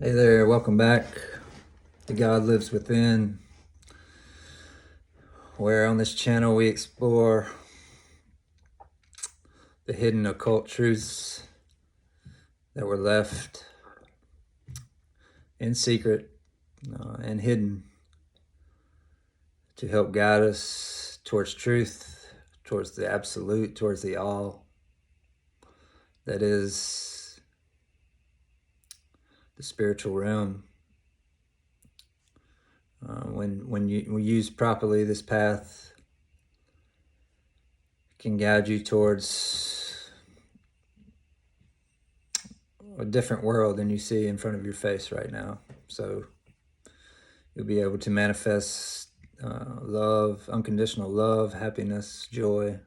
Hey there, welcome back to God Lives Within, where on this channel we explore the hidden occult truths that were left in secret and hidden to help guide us towards truth, towards the absolute, towards the all that is the spiritual realm. When we use properly, this path can guide you towards a different world than you see in front of your face right now. So you'll be able to manifest love, unconditional love, happiness, joy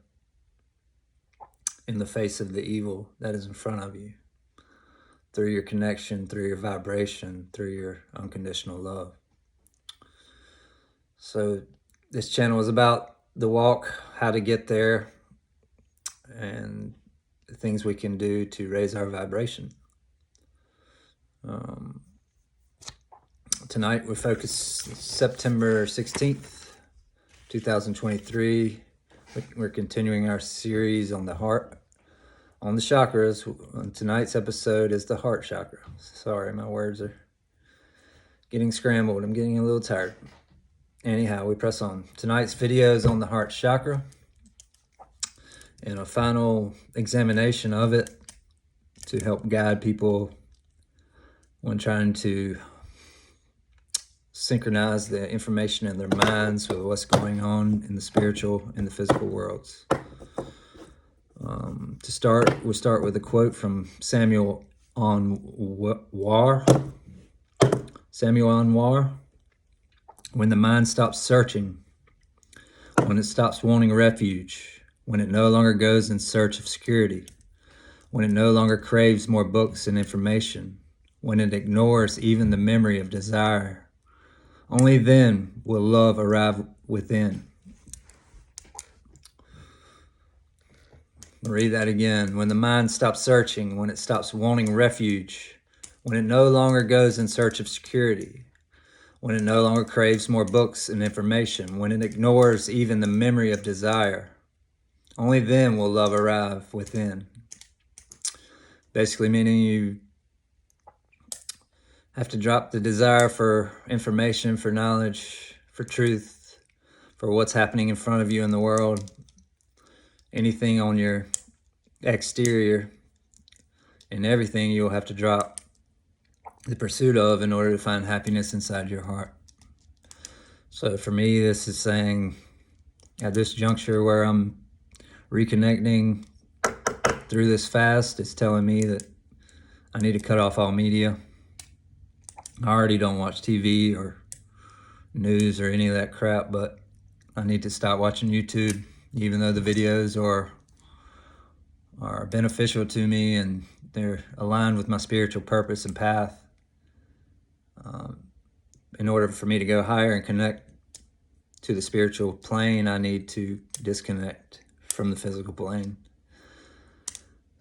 in the face of the evil that is in front of you, through your connection, through your vibration, through your unconditional love. So this channel is about the walk, how to get there, and the things we can do to raise our vibration. Tonight we focus September 16th, 2023. We're continuing our series on the heart, on the chakras. Tonight's episode is the heart chakra. Sorry, my words are getting scrambled. I'm getting a little tired. Anyhow, we press on. Tonight's video is on the heart chakra and a final examination of it to help guide people when trying to synchronize the information in their minds with what's going on in the spiritual and the physical worlds. To start, we'll start with a quote from Samuel Anwar. Samuel Anwar: when the mind stops searching, when it stops wanting refuge, when it no longer goes in search of security, when it no longer craves more books and information, when it ignores even the memory of desire, only then will love arrive within. I'll read that again. When the mind stops searching, when it stops wanting refuge, when it no longer goes in search of security, when it no longer craves more books and information, when it ignores even the memory of desire, only then will love arrive within. Basically meaning you have to drop the desire for information, for knowledge, for truth, for what's happening in front of you in the world, anything on your exterior, and everything you'll have to drop the pursuit of in order to find happiness inside your heart. So for me, this is saying at this juncture where I'm reconnecting through this fast, it's telling me that I need to cut off all media. I already don't watch TV or news or any of that crap, but I need to stop watching YouTube, even though the videos are beneficial to me and they're aligned with my spiritual purpose and path. In order for me to go higher and connect to the spiritual plane, I need to disconnect from the physical plane.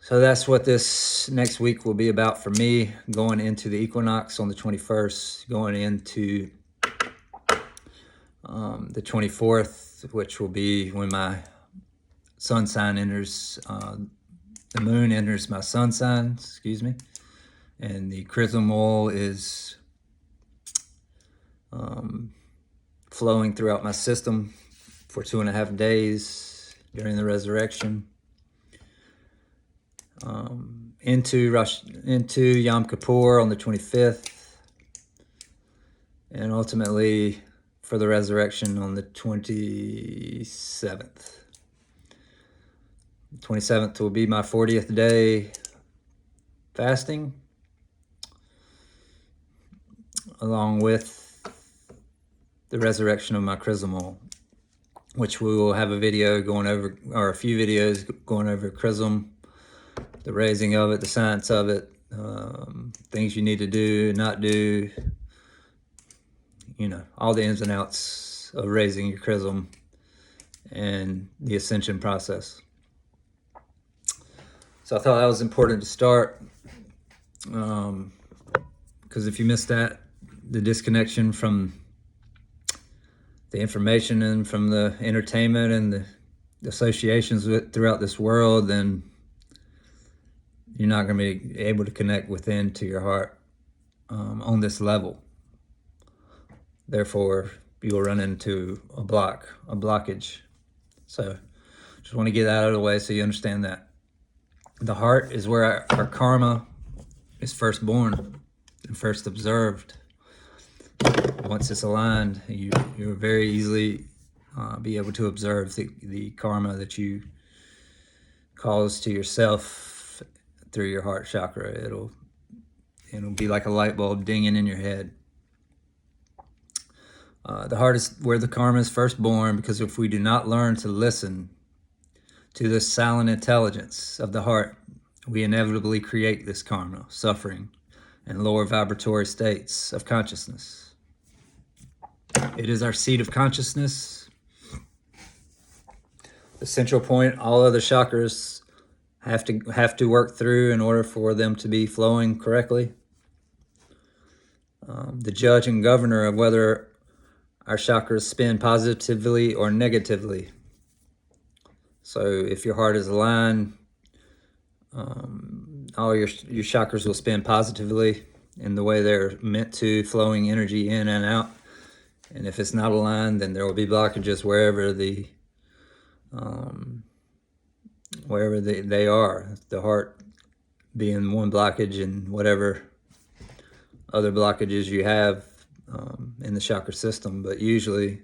So that's what this next week will be about for me, going into the equinox on the 21st, going into the 24th, which will be when my sun sign enters, the moon enters my sun sign, and the chrism oil is flowing throughout my system for 2.5 days during the resurrection. Into Yom Kippur on the 25th, and ultimately for the resurrection on the 27th. 27th will be my 40th day fasting, along with the resurrection of my chrism oil, which we will have a video going over, or a few videos going over chrism, the raising of it, the science of it, things you need to do, not do, all the ins and outs of raising your chrism and the ascension process. So I thought that was important to start. Because if you miss that, the disconnection from the information and from the entertainment and the associations throughout this world, then you're not going to be able to connect within to your heart on this level. Therefore, you will run into a blockage. So just want to get that out of the way so you understand that. The heart is where our karma is first born and first observed. Once it's aligned, you'll very easily be able to observe the karma that you cause to yourself through your heart chakra. It'll be like a light bulb dinging in your head. The heart is where the karma is first born, because if we do not learn to listen to the silent intelligence of the heart, we inevitably create this karma, suffering, and lower vibratory states of consciousness. It is our seat of consciousness, the central point all other chakras have to work through in order for them to be flowing correctly. The judge and governor of whether our chakras spin positively or negatively. So if your heart is aligned, all your chakras will spin positively in the way they're meant to, flowing energy in and out. And if it's not aligned, then there will be blockages wherever they are. The heart being one blockage, and whatever other blockages you have in the chakra system. But usually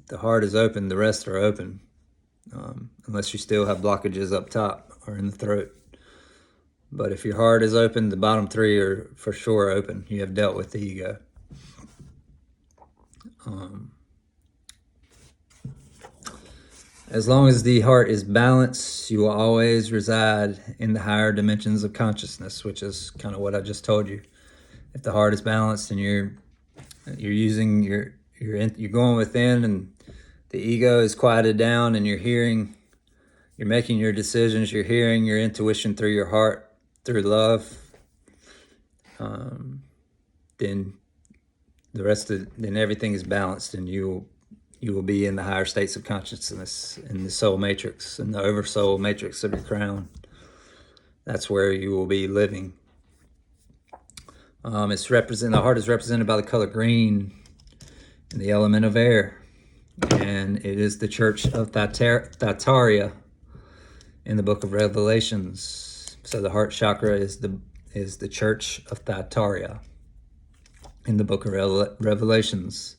the heart is open, the rest are open, unless you still have blockages up top or in the throat. But if your heart is open, the bottom three are for sure open. You have dealt with the ego. As long as the heart is balanced, you will always reside in the higher dimensions of consciousness, which is kind of what I just told you. If the heart is balanced and you're using you're going within, and the ego is quieted down, and you're making your decisions, you're hearing your intuition through your heart, through love, then then everything is balanced, and you will be in the higher states of consciousness, in the soul matrix, in the oversoul matrix of your crown. That's where you will be living. The heart is represented by the color green and the element of air, and it is the church of Thyatira in the book of Revelations. So the heart chakra is the church of Thyatira in the book of Revelations.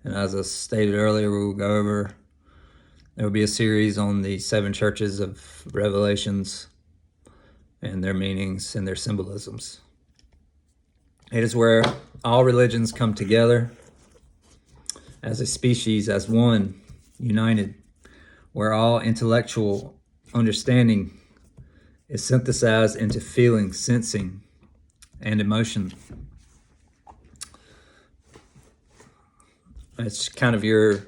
And as I stated earlier, there will be a series on the 7 churches of Revelations and their meanings and their symbolisms. It is where all religions come together as a species, as one, united, where all intellectual understanding is synthesized into feeling, sensing, and emotion. It's kind of your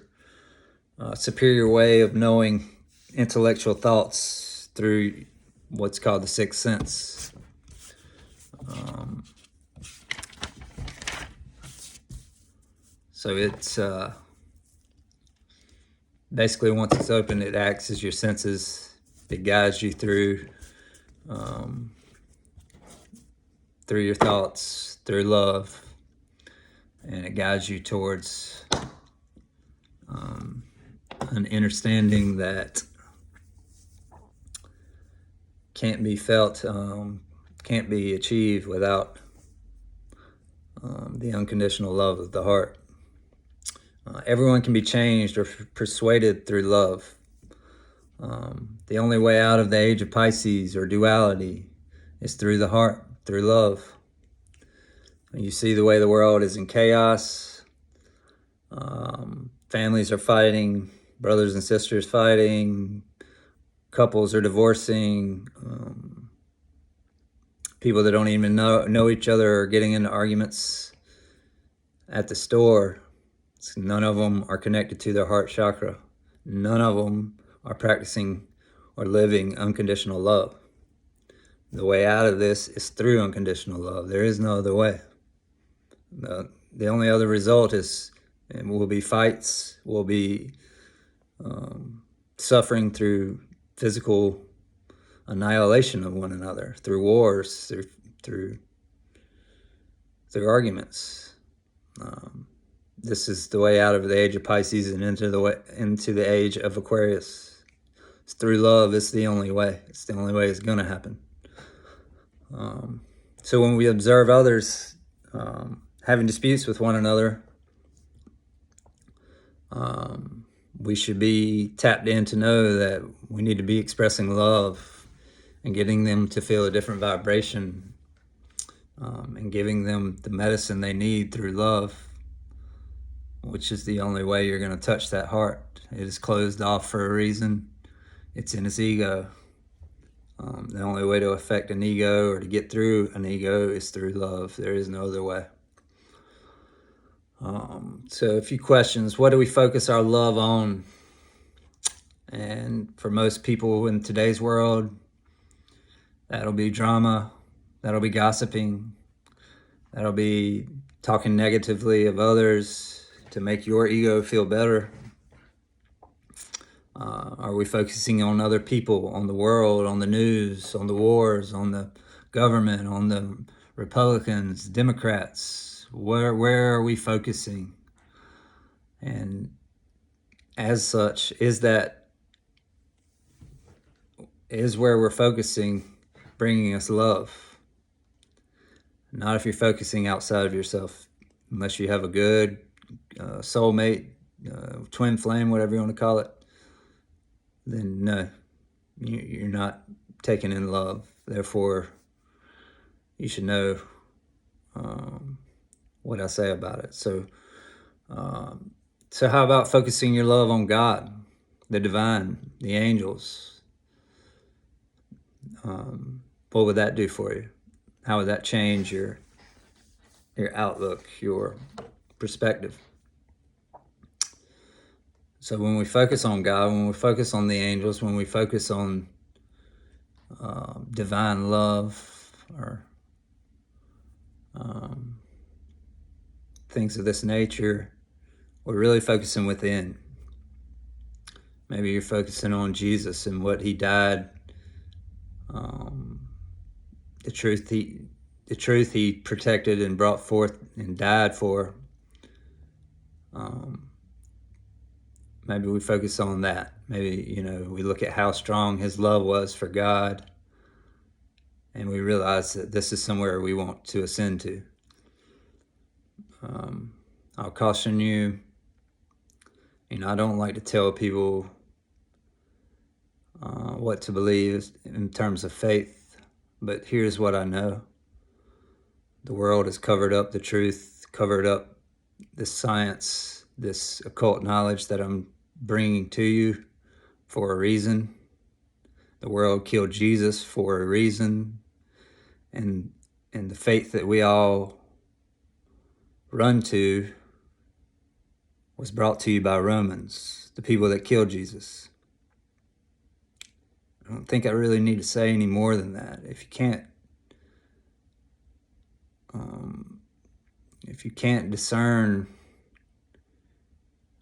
superior way of knowing intellectual thoughts through what's called the sixth sense. So it's basically, once it's open, it acts as your senses. It guides you through your thoughts, through love, and it guides you towards an understanding that can't be felt, can't be achieved without the unconditional love of the heart. Everyone can be changed or persuaded through love. The only way out of the age of Pisces or duality is through the heart, through love. You see the way the world is in chaos. Families are fighting, brothers and sisters fighting, couples are divorcing, people that don't even know each other are getting into arguments at the store. None of them are connected to their heart chakra. None of them are practicing or living unconditional love. The way out of this is through unconditional love. There is no other way. The only other result will be fights, will be suffering through physical annihilation of one another, through wars, through arguments. This is the way out of the age of Pisces and into the age of Aquarius. It's through love. It's the only way. It's the only way it's going to happen. So when we observe others having disputes with one another, we should be tapped in to know that we need to be expressing love and getting them to feel a different vibration, and giving them the medicine they need through love, which is the only way you're going to touch that heart. It is closed off for a reason. It's in its ego. The only way to affect an ego or to get through an ego is through love. There is no other way. So a few questions. What do we focus our love on? And for most people in today's world, that'll be drama, that'll be gossiping, that'll be talking negatively of others to make your ego feel better. Are we focusing on other people, on the world, on the news, on the wars, on the government, on the Republicans, Democrats? Where are we focusing? And as such, is where we're focusing bringing us love? Not if you're focusing outside of yourself, unless you have a good soulmate, twin flame, whatever you want to call it. Then no, you're not taking in love. Therefore, you should know what I say about it. So how about focusing your love on God, the divine, the angels? What would that do for you? How would that change your outlook, your perspective? So when we focus on God, when we focus on the angels, when we focus on divine love or things of this nature, we're really focusing within. Maybe you're focusing on Jesus and what he died, the truth he protected and brought forth and died for. Maybe we focus on that. Maybe, we look at how strong his love was for God, and we realize that this is somewhere we want to ascend to. I'll caution you, I don't like to tell people what to believe in terms of faith, but here's what I know. The world has covered up the truth, covered up this science, this occult knowledge that I'm bringing to you for a reason. The world killed Jesus for a reason, and the faith that we all run to was brought to you by Romans, the people that killed Jesus. I don't think I really need to say any more than that. If you can't discern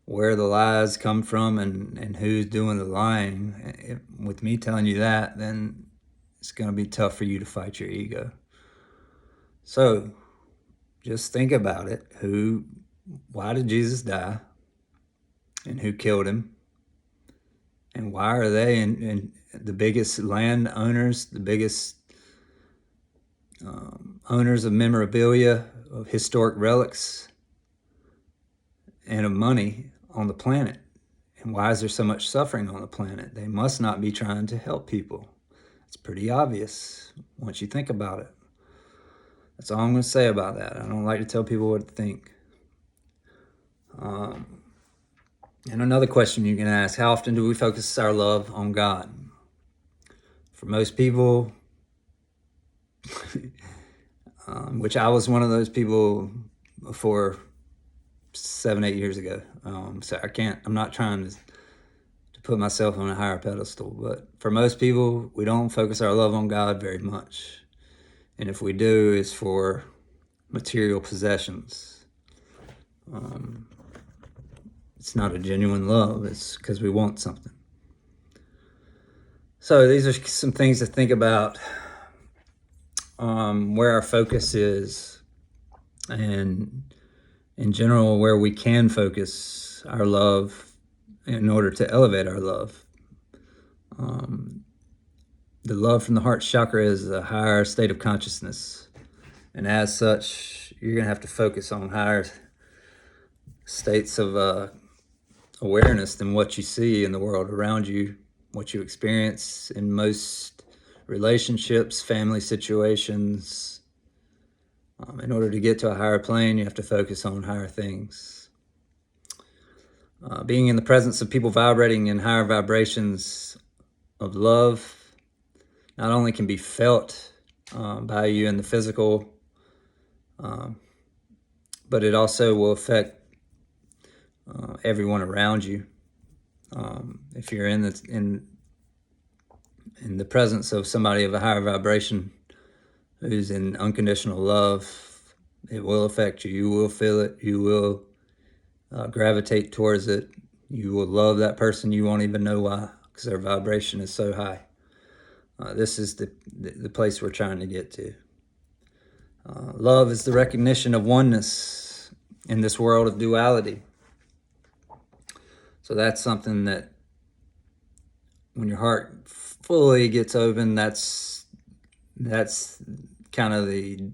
where the lies come from and who's doing the lying, with me telling you that, then it's going to be tough for you to fight your ego. So just think about it. Why did Jesus die? And who killed him? And why are they and the biggest land owners, the biggest owners of memorabilia, of historic relics, and of money on the planet? And why is there so much suffering on the planet? They must not be trying to help people. It's pretty obvious once you think about it. That's all I'm going to say about that. I don't like to tell people what to think. And another question you can ask: how often do we focus our love on God? For most people, which I was one of those people before 7-8 years ago. So I'm not trying to put myself on a higher pedestal. But for most people, we don't focus our love on God very much. And if we do, it's for material possessions. It's not a genuine love. It's because we want something. So these are some things to think about, where our focus is, and in general, where we can focus our love in order to elevate our love. The love from the heart chakra is a higher state of consciousness. And as such, you're going to have to focus on higher states of awareness than what you see in the world around you, what you experience in most relationships, family situations. In order to get to a higher plane, you have to focus on higher things. Being in the presence of people vibrating in higher vibrations of love not only can be felt by you in the physical, but it also will affect everyone around you. If you're in the presence of somebody of a higher vibration who's in unconditional love, it will affect you. You will feel it. You will gravitate towards it. You will love that person. You won't even know why, because their vibration is so high. This is the place we're trying to get to. Love is the recognition of oneness in this world of duality. So that's something that when your heart fully gets open, that's kind of the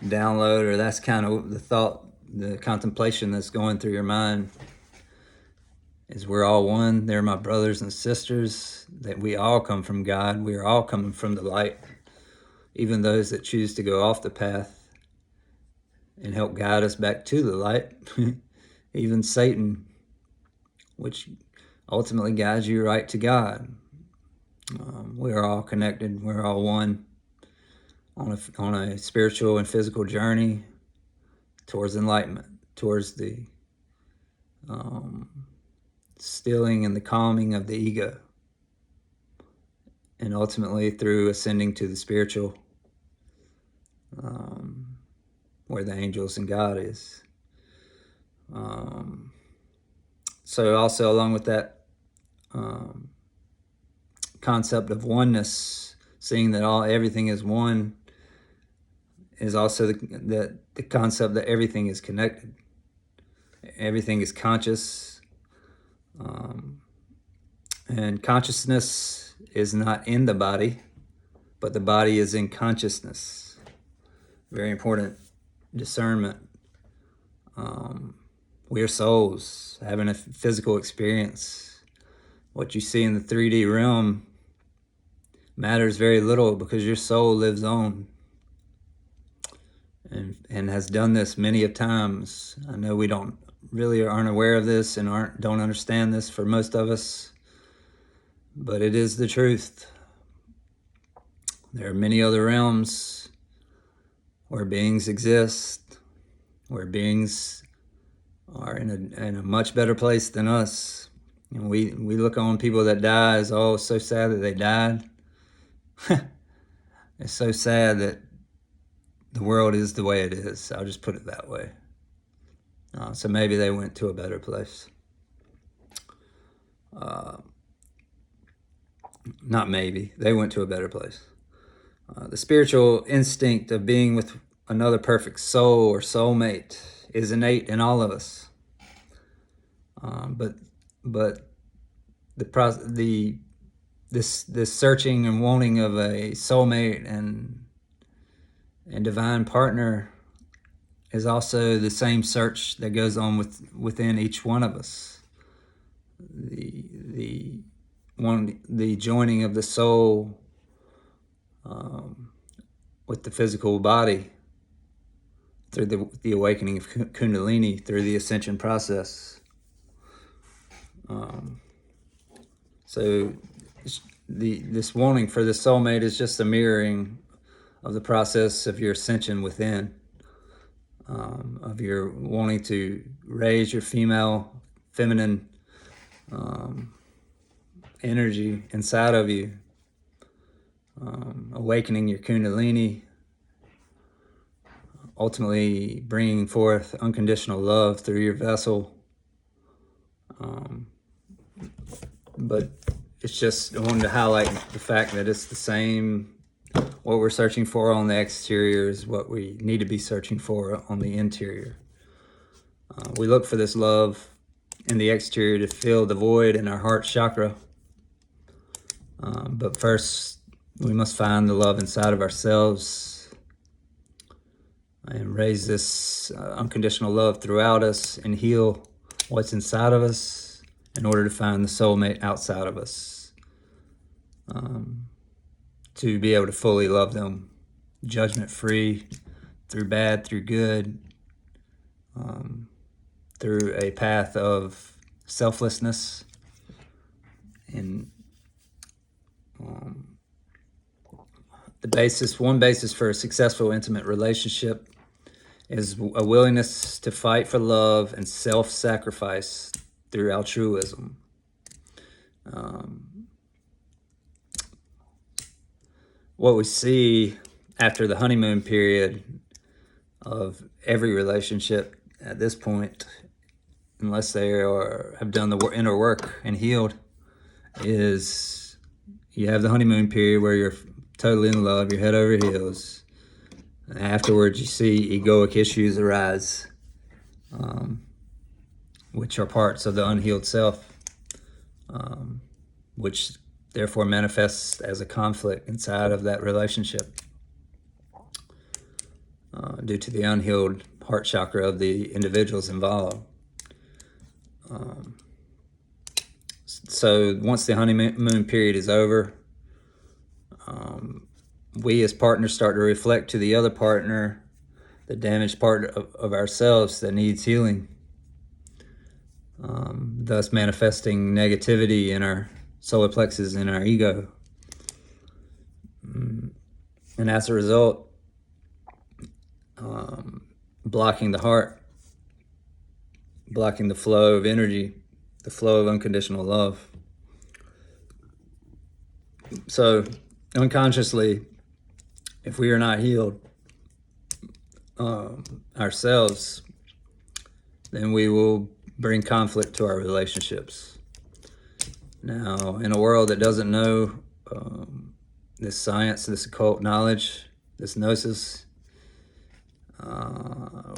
download, or that's kind of the thought, the contemplation that's going through your mind, is we're all one. They're my brothers and sisters, that we all come from God. We are all coming from the light, even those that choose to go off the path and help guide us back to the light. Even Satan, which ultimately guides you right to God. We are all connected. We're all one on a spiritual and physical journey towards enlightenment, towards the stilling and the calming of the ego, and ultimately through ascending to the spiritual, where the angels and God is. So also along with that concept of oneness, seeing that everything is one, is also the concept that everything is connected. Everything is conscious. And consciousness is not in the body, but the body is in consciousness. Very important discernment. We are souls having a physical experience. What you see in the 3D realm matters very little, because your soul lives on and has done this many of times. I know we aren't aware of this and don't understand this for most of us, but it is the truth. There are many other realms where beings exist, where beings are in a much better place than us. And we look on people that die as, oh, it's so sad that they died. It's so sad that the world is the way it is. I'll just put it that way. So maybe they went to a better place. Not maybe. They went to a better place. The spiritual instinct of being with another perfect soul or soulmate is innate in all of us. But this searching and wanting of a soulmate and divine partner is also the same search that goes on within each one of us. The joining of the soul with the physical body through the awakening of Kundalini, through the ascension process. So this wanting for the soulmate is just a mirroring of the process of your ascension within, of your wanting to raise your feminine energy inside of you, awakening your kundalini, ultimately bringing forth unconditional love through your vessel. But it's just, I wanted to highlight the fact that it's the same. What we're searching for on the exterior is what we need to be searching for on the interior. We look for this love in the exterior to fill the void in our heart chakra. But first, we must find the love inside of ourselves and raise this unconditional love throughout us and heal what's inside of us in order to find the soulmate outside of us, to be able to fully love them, judgment-free, through bad, through good, through a path of selflessness. And one basis for a successful intimate relationship is a willingness to fight for love and self-sacrifice through altruism. What we see after the honeymoon period of every relationship at this point, unless they have done the inner work and healed, is you have the honeymoon period where you're totally in love, you're head over heels. And afterwards, you see egoic issues arise, which are parts of the unhealed self, which therefore manifests as a conflict inside of that relationship due to the unhealed heart chakra of the individuals involved. So once the honeymoon period is over, we as partners start to reflect to the other partner the damaged part of ourselves that needs healing, thus manifesting negativity in our solar plexus and our ego. And as a result, blocking the heart, blocking the flow of energy, the flow of unconditional love. So unconsciously, if we are not healed ourselves, then we will bring conflict to our relationships. Now, in a world that doesn't know this science, this occult knowledge, this gnosis,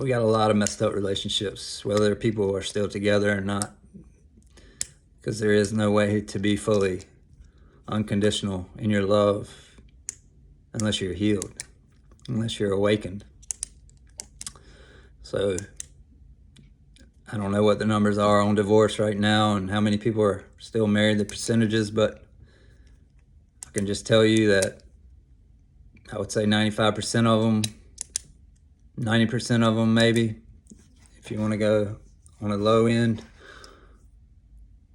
we got a lot of messed up relationships, whether people are still together or not, because there is no way to be fully unconditional in your love unless you're healed, unless you're awakened. So I don't know what the numbers are on divorce right now and how many people are still married, the percentages, but I can just tell you that I would say 95% of them, 90% of them maybe, if you want to go on a low end,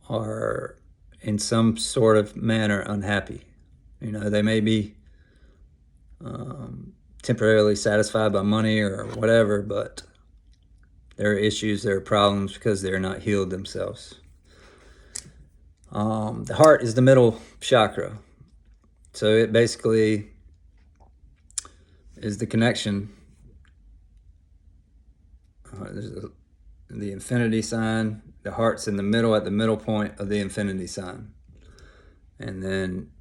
are in some sort of manner unhappy. You know, they may be temporarily satisfied by money or whatever, but there are issues, there are problems because they're not healed themselves. The heart is the middle chakra. So it basically is the connection. There's the infinity sign. The heart's in the middle, at the middle point of the infinity sign. And then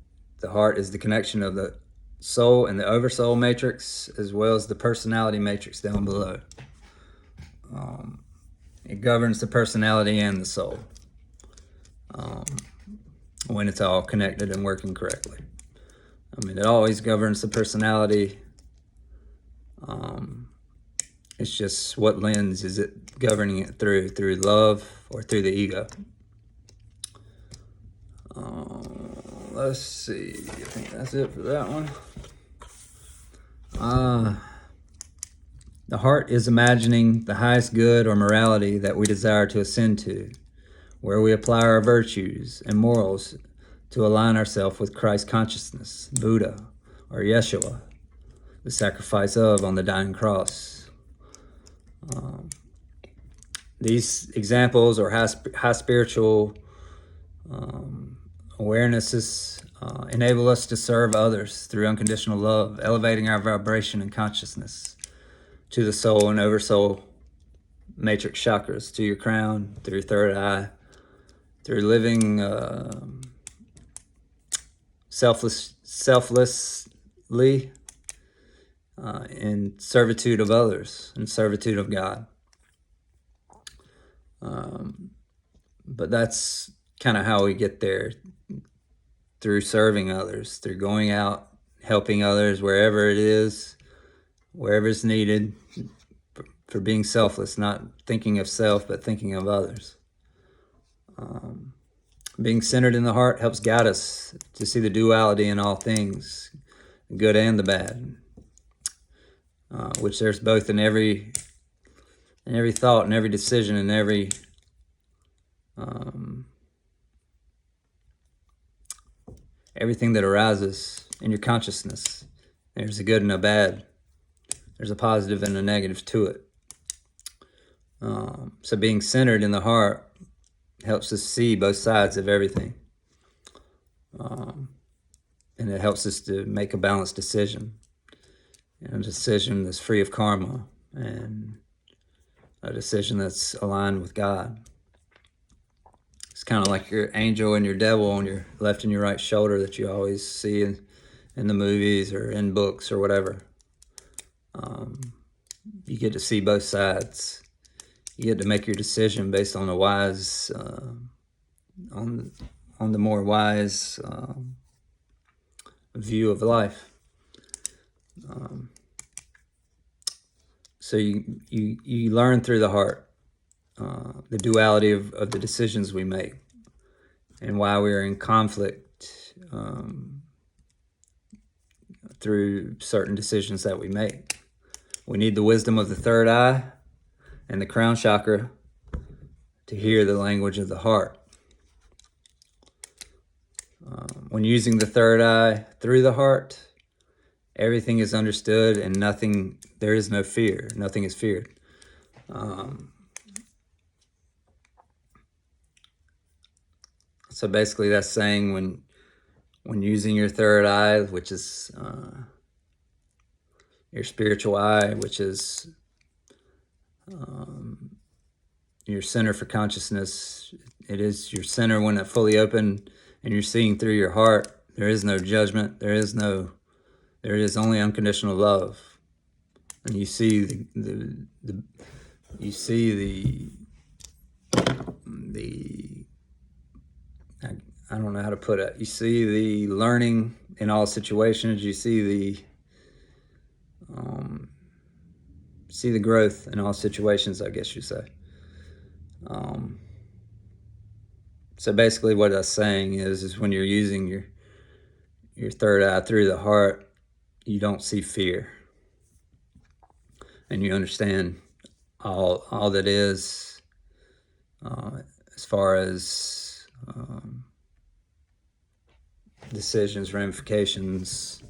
the heart is the connection of the soul and the oversoul matrix, as well as the personality matrix down below. It governs the personality and the soul when it's all connected and working correctly. I mean, it always governs the personality. It's just what lens is it governing it through love or through the ego. Let's see, I think that's it for that one. The heart is imagining the highest good or morality that we desire to ascend to, where we apply our virtues and morals to align ourselves with Christ consciousness, Buddha, or Yeshua, the sacrifice of on the dying cross. These examples are high spiritual Awarenesses enable us to serve others through unconditional love, elevating our vibration and consciousness to the soul and oversoul matrix chakras, to your crown, through your third eye, through living selflessly in servitude of others, in servitude of God. But that's kind of how we get there, through serving others, through going out, helping others wherever it is, wherever it's needed, for being selfless, not thinking of self, but thinking of others. Being centered in the heart helps guide us to see the duality in all things, the good and the bad, which there's both in every thought and every decision and every everything that arises in your consciousness. There's a good and a bad. There's a positive and a negative to it. So being centered in the heart helps us see both sides of everything. And it helps us to make a balanced decision. And a decision that's free of karma, and a decision that's aligned with God. It's kind of like your angel and your devil on your left and your right shoulder that you always see in the movies or in books or whatever. You get to see both sides. You get to make your decision based on the wise, on the more wise view of life. So you learn through the heart the duality of the decisions we make, and why we are in conflict through certain decisions that we make. We need the wisdom of the third eye and the crown chakra to hear the language of the heart. When using the third eye through the heart, everything is understood and there is no fear. Nothing is feared. So basically that's saying when using your third eye, which is your spiritual eye, which is your center for consciousness, it is your center when it's fully open and you're seeing through your heart. There is no judgment. There is only unconditional love. And you see I don't know how to put it. You see the learning in all situations. You see the growth in all situations, I guess you say. So basically what I'm saying is when you're using your third eye through the heart, you don't see fear. And you understand all that is, as far as decisions, ramifications,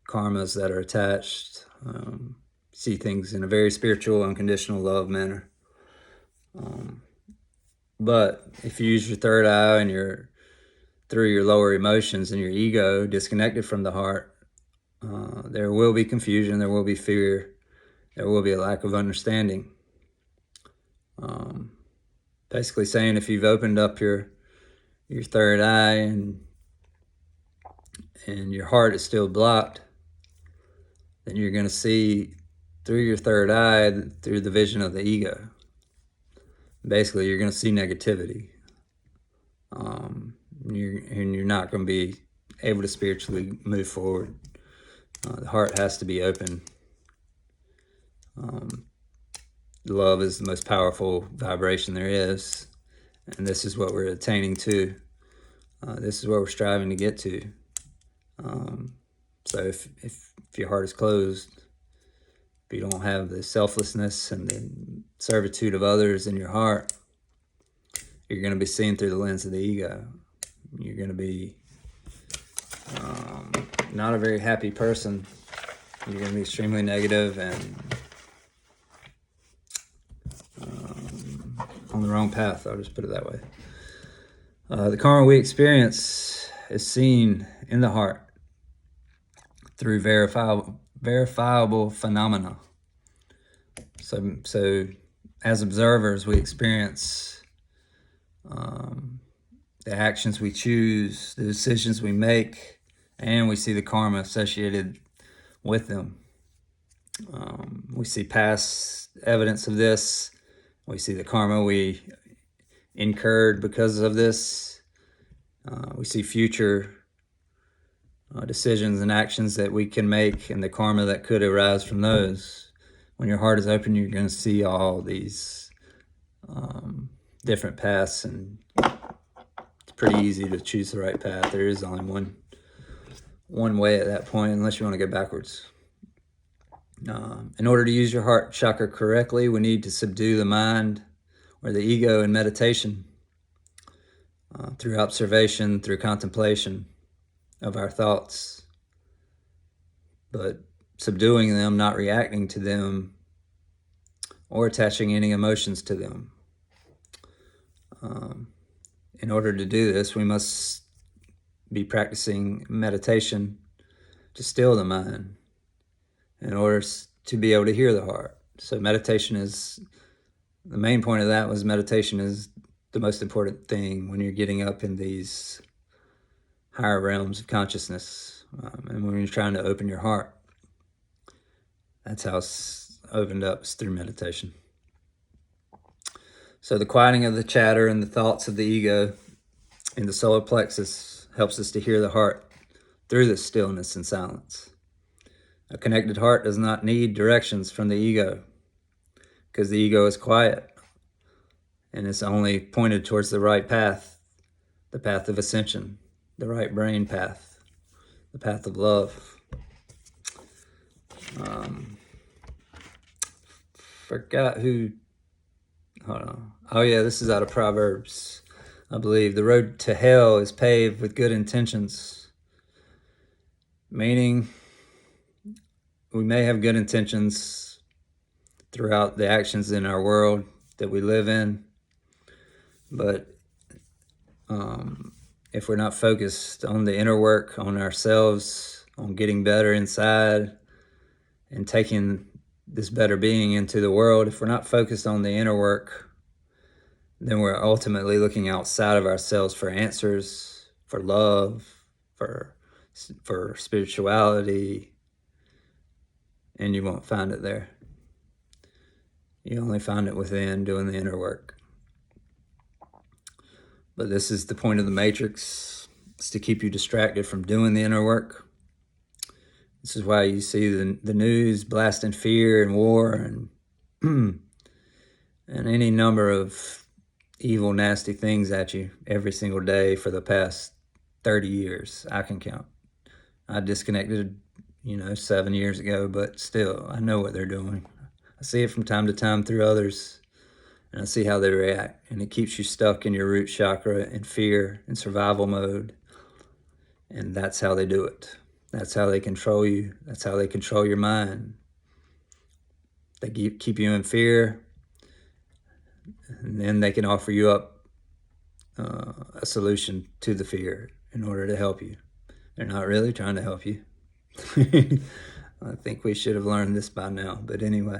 karmas that are attached. See things in a very spiritual, unconditional love manner. But if you use your third eye and through your lower emotions and your ego, disconnected from the heart, there will be confusion, there will be fear, there will be a lack of understanding. Basically saying if you've opened up your third eye and your heart is still blocked, then you're going to see through your third eye, through the vision of the ego. Basically, you're going to see negativity. You're not going to be able to spiritually move forward. The heart has to be open. Love is the most powerful vibration there is. And this is what we're attaining to. This is what we're striving to get to. So if your heart is closed, if you don't have the selflessness and the servitude of others in your heart, you're going to be seeing through the lens of the ego. You're going to be not a very happy person. You're going to be extremely negative and on the wrong path. I'll just put it that way. The karma we experience is seen in the heart through verifiable phenomena. So as observers, we experience the actions we choose, the decisions we make, and we see the karma associated with them. We see past evidence of this. We see the karma we incurred because of this. We see future decisions and actions that we can make and the karma that could arise from those. When your heart is open, you're going to see all these different paths, and it's pretty easy to choose the right path. There is only one way at that point, unless you want to go backwards. In order to use your heart chakra correctly, we need to subdue the mind or the ego in meditation, through observation, through contemplation of our thoughts, but subduing them, not reacting to them or attaching any emotions to them. In order to do this, we must be practicing meditation to still the mind in order to be able to hear the heart. So meditation is, the main point of that was meditation is the most important thing when you're getting up in these higher realms of consciousness, and when you're trying to open your heart. That's how it's opened up, is through meditation. So the quieting of the chatter and the thoughts of the ego in the solar plexus helps us to hear the heart through the stillness and silence. A connected heart does not need directions from the ego, because the ego is quiet and it's only pointed towards the right path, the path of ascension, the right brain path, the path of love. Forgot who, hold on. Oh yeah, this is out of Proverbs, I believe. The road to hell is paved with good intentions. Meaning, we may have good intentions throughout the actions in our world that we live in, but if we're not focused on the inner work, on ourselves, on getting better inside and taking this better being into the world, if we're not focused on the inner work, then we're ultimately looking outside of ourselves for answers, for love, for spirituality, and you won't find it there. You only find it within, doing the inner work. But this is the point of the matrix. It's to keep you distracted from doing the inner work. This is why you see the news blasting fear and war and and any number of evil, nasty things at you every single day for the past 30 years. I can count. I disconnected, 7 years ago, but still, I know what they're doing. I see it from time to time through others, and I see how they react, and it keeps you stuck in your root chakra in fear and survival mode, and that's how they do it. That's how they control you. That's how they control your mind. They keep you in fear, and then they can offer you up a solution to the fear in order to help you. They're not really trying to help you. I think we should have learned this by now, but anyway.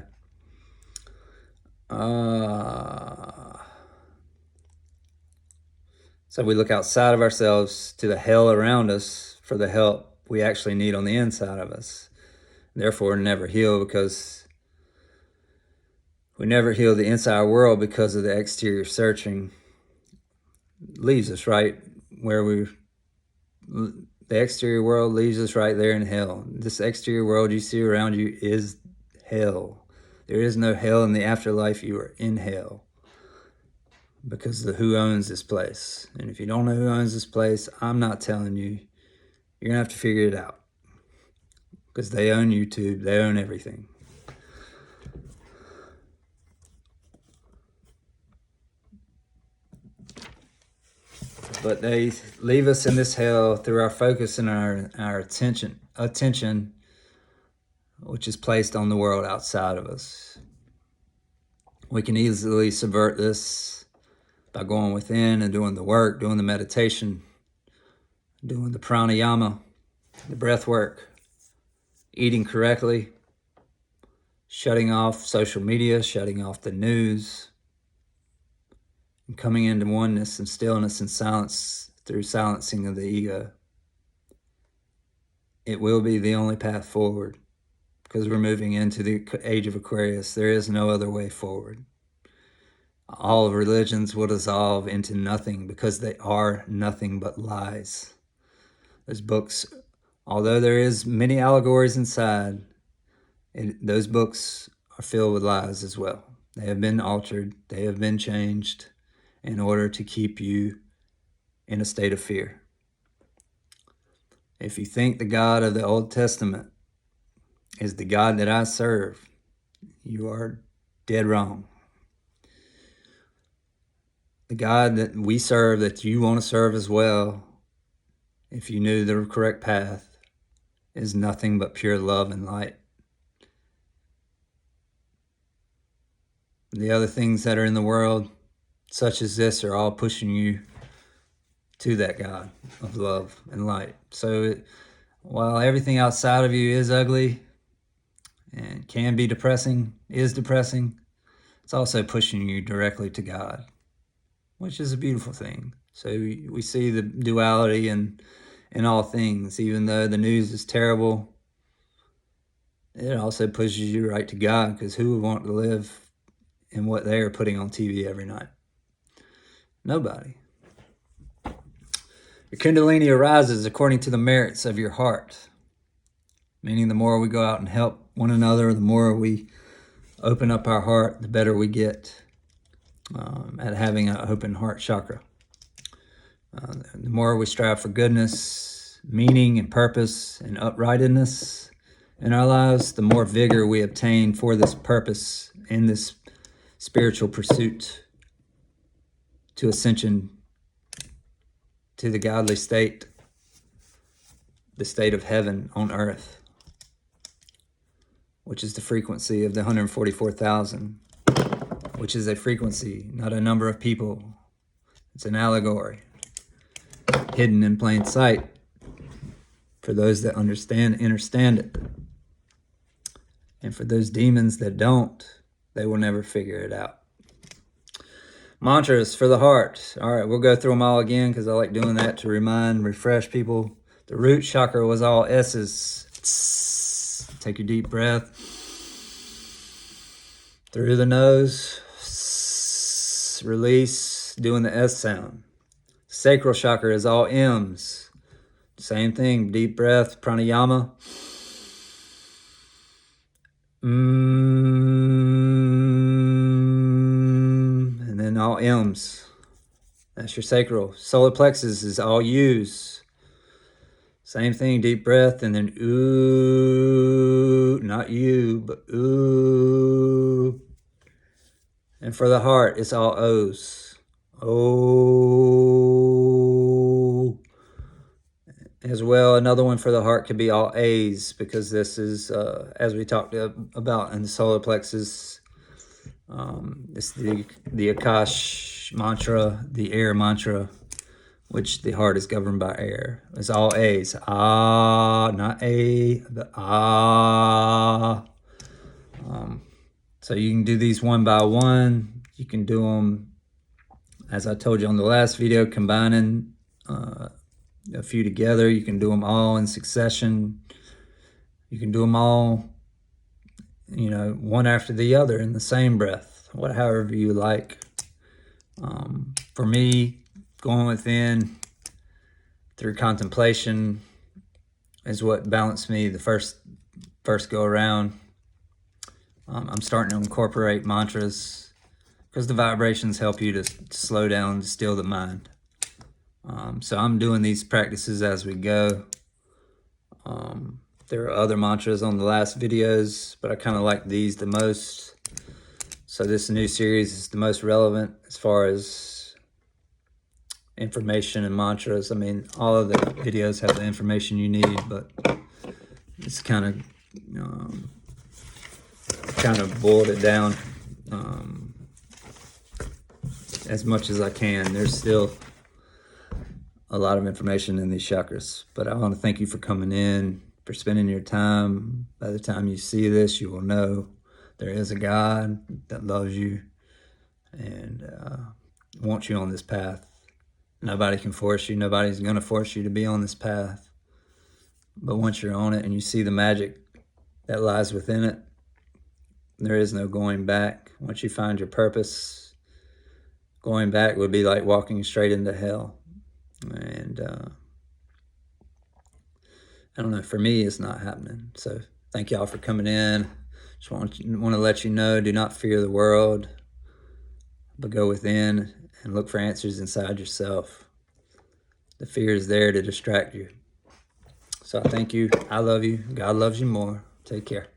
So we look outside of ourselves to the hell around us for the help we actually need on the inside of us. Therefore, never heal, because we never heal the inside world because of the exterior searching. Leaves us right where the exterior world leaves us right there in hell. This exterior world you see around you is hell. There is no hell in the afterlife. You are in hell because of who owns this place. And if you don't know who owns this place, I'm not telling you. You're going to have to figure it out, because they own YouTube. They own everything. But they leave us in this hell through our focus and our attention, which is placed on the world outside of us. We can easily subvert this by going within and doing the work, doing the meditation, doing the pranayama, the breath work, eating correctly, shutting off social media, shutting off the news, and coming into oneness and stillness and silence through silencing of the ego. It will be the only path forward, because we're moving into the age of Aquarius. There is no other way forward. All of religions will dissolve into nothing, because they are nothing but lies. Those books, although there is many allegories inside, those books are filled with lies as well. They have been altered. They have been changed in order to keep you in a state of fear. If you think the God of the Old Testament is the God that I serve, you are dead wrong. The God that we serve, that you want to serve as well, if you knew the correct path, is nothing but pure love and light. The other things that are in the world, such as this, are all pushing you to that God of love and light. So while everything outside of you is ugly and can be depressing, is depressing, it's also pushing you directly to God, which is a beautiful thing. So we see the duality in all things. Even though the news is terrible, it also pushes you right to God, because who would want to live in what they are putting on TV every night? Nobody. Your Kundalini arises according to the merits of your heart, meaning the more we go out and help one another, the more we open up our heart, the better we get at having an open heart chakra. The more we strive for goodness, meaning and purpose and uprightness in our lives, the more vigor we obtain for this purpose in this spiritual pursuit to ascension to the godly state, the state of heaven on earth, which is the frequency of the 144,000, which is a frequency, not a number of people. It's an allegory, hidden in plain sight for those that understand it. And for those demons that don't, they will never figure it out. Mantras for the heart. All right, we'll go through them all again, because I like doing that to refresh people. The root chakra was all S's. Take a deep breath through the nose. Release, doing the S sound. Sacral chakra is all M's. Same thing, deep breath, pranayama. And then all M's. That's your sacral. Solar plexus is all U's. Same thing, deep breath, and then ooh, not you, but ooh. And for the heart, it's all O's. Oh. As well, another one for the heart could be all A's, because this is, as we talked about in the solar plexus, it's the Akash mantra, the air mantra, which the heart is governed by air. It's all A's. Ah, not A, but ah. So you can do these one by one. You can do them, as I told you on the last video, combining a few together. You can do them all in succession. You can do them all, one after the other in the same breath, however you like. For me, going within through contemplation is what balanced me the first go around. I'm starting to incorporate mantras, because the vibrations help you to slow down, to still the mind. So I'm doing these practices as we go. There are other mantras on the last videos, but I kind of like these the most. So this new series is the most relevant as far as information and mantras. I mean, all of the videos have the information you need, but it's kind of boiled it down as much as I can. There's still a lot of information in these chakras. But I want to thank you for coming in, for spending your time. By the time you see this, you will know there is a God that loves you and wants you on this path. Nobody can force you. Nobody's going to force you to be on this path. But once you're on it and you see the magic that lies within it, there is no going back. Once you find your purpose, going back would be like walking straight into hell. And I don't know, for me, it's not happening. So thank y'all for coming in. Just want to let you know, do not fear the world, but go within and look for answers inside yourself. The fear is there to distract you. So I thank you. I love you. God loves you more. Take care.